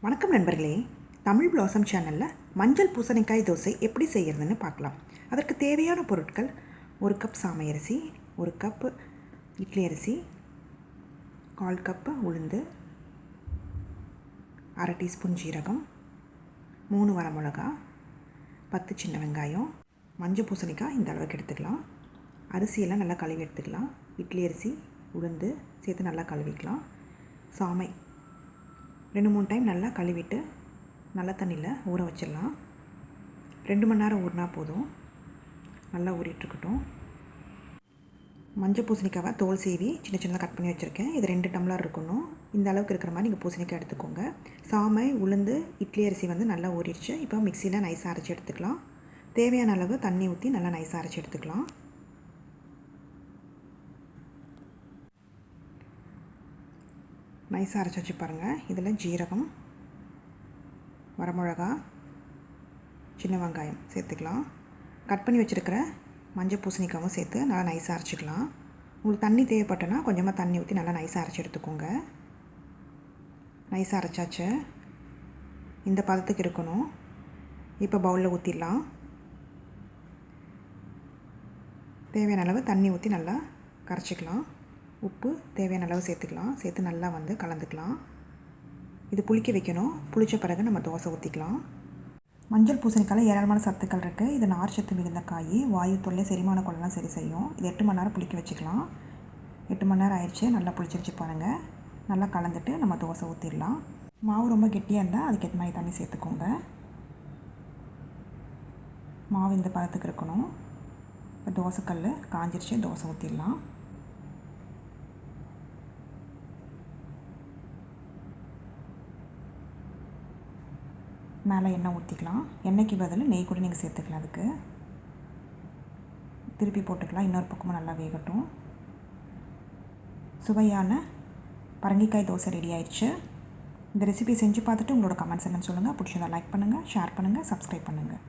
வணக்கம் நண்பர்களே, தமிழ் பிளாசம் சேனலில் மஞ்சள் பூசணிக்காய் தோசை எப்படி செய்கிறதுன்னு பார்க்கலாம். அதற்கு தேவையான பொருட்கள்: 1 கப் சாமை அரிசி, 1 கப்பு இட்லி அரிசி, 1/4 கப்பு உளுந்து, 1/2 டீஸ்பூன் ஜீரகம், 3 வரமிளகா, 10 சின்ன வெங்காயம், மஞ்சள் பூசணிக்காய் இந்த அளவுக்கு எடுத்துக்கலாம். அரிசியெல்லாம் நல்லா கழுவி எடுத்துக்கலாம். இட்லி அரிசி, உளுந்து சேர்த்து நல்லா கழுவிக்கலாம். சாமை 2-3 டைம் நல்லா கழுவிட்டு நல்ல தண்ணியில் ஊற வச்சிடலாம். 2 மணி நேரம் ஊறினா போதும். நல்லா ஊறிட்டுருக்கட்டும். மஞ்சள் பூசணிக்காவை தோல் சீவி சின்ன சின்னதாக கட் பண்ணி வச்சுருக்கேன். இது 2 டம்ளர் இருக்கணும். இந்த அளவுக்கு இருக்கிற மாதிரி நீங்கள் பூசணிக்காய் எடுத்துக்கோங்க. சாமை, உளுந்து, இட்லி அரிசி நல்லா ஊறிடுச்சு. இப்போ மிக்சியில் நைஸாக அரைச்சி எடுத்துக்கலாம். தேவையான அளவு தண்ணி ஊற்றி நல்லா நைஸாக அரைச்சி எடுத்துக்கலாம். நைஸாக அரைச்சி வச்சு பாருங்கள். இதில் ஜீரகம், வரமிளகா, சின்ன வெங்காயம் சேர்த்துக்கலாம். கட் பண்ணி வச்சுருக்கிற மஞ்சள் பூசணிக்காவும் சேர்த்து நல்லா நைஸாக அரைச்சிக்கலாம். உங்களுக்கு தண்ணி தேவைப்பட்டனா கொஞ்சமாக தண்ணி ஊற்றி நல்லா நைஸாக அரைச்சி எடுத்துக்கோங்க. நைஸாக அரைச்சாச்சு. இந்த பதத்துக்கு இருக்கணும். இப்போ பவுலில் ஊற்றிடலாம். தேவையான அளவு தண்ணி ஊற்றி நல்லா கரைச்சிக்கலாம். உப்பு தேவையான அளவு சேர்த்துக்கலாம். சேர்த்து நல்லா கலந்துக்கலாம். இது புளிக்க வைக்கணும். புளித்த பிறகு நம்ம தோசை ஊற்றிக்கலாம். மஞ்சள் பூசணிக்காயில் ஏராளமான சத்துக்கள் இருக்குது. இது நார்ச்சத்து மிகுந்த காய். வாயு தொல்லை, செரிமான கோளாறுலாம் சரி செய்யும். இது 8 மணி நேரம் புளிக்க வச்சுக்கலாம். 8 மணி நேரம் ஆயிடுச்சு. நல்லா புளிச்சிருச்சு பாருங்கள். நல்லா கலந்துட்டு நம்ம தோசை ஊற்றிடலாம். மாவு ரொம்ப கெட்டியாக இருந்தால் அதுக்கேற்ற மாதிரி தண்ணி சேர்த்துக்கோங்க. மாவு இந்த பதத்துக்கு இருக்கணும். இப்போ தோசைக்கல் காஞ்சிருச்சு. தோசை ஊற்றிடலாம். மேலே எண்ணெய் ஊற்றிக்கலாம். எண்ணெய்க்கு பதில் நெய் கூட நீங்கள் சேர்த்துக்கலாம். அதுக்கு திருப்பி போட்டுக்கலாம். இன்னொரு பக்கமும் நல்லா வேகட்டும். சுவையான பரங்கிக்காய் தோசை ரெடி ஆயிடுச்சு. இந்த ரெசிபி செஞ்சு பார்த்துட்டு உங்களோட கமெண்ட்ஸ் என்னன்னு சொல்லுங்கள். பிடிச்சதை லைக் பண்ணுங்கள், ஷேர் பண்ணுங்கள், சப்ஸ்கிரைப் பண்ணுங்கள்.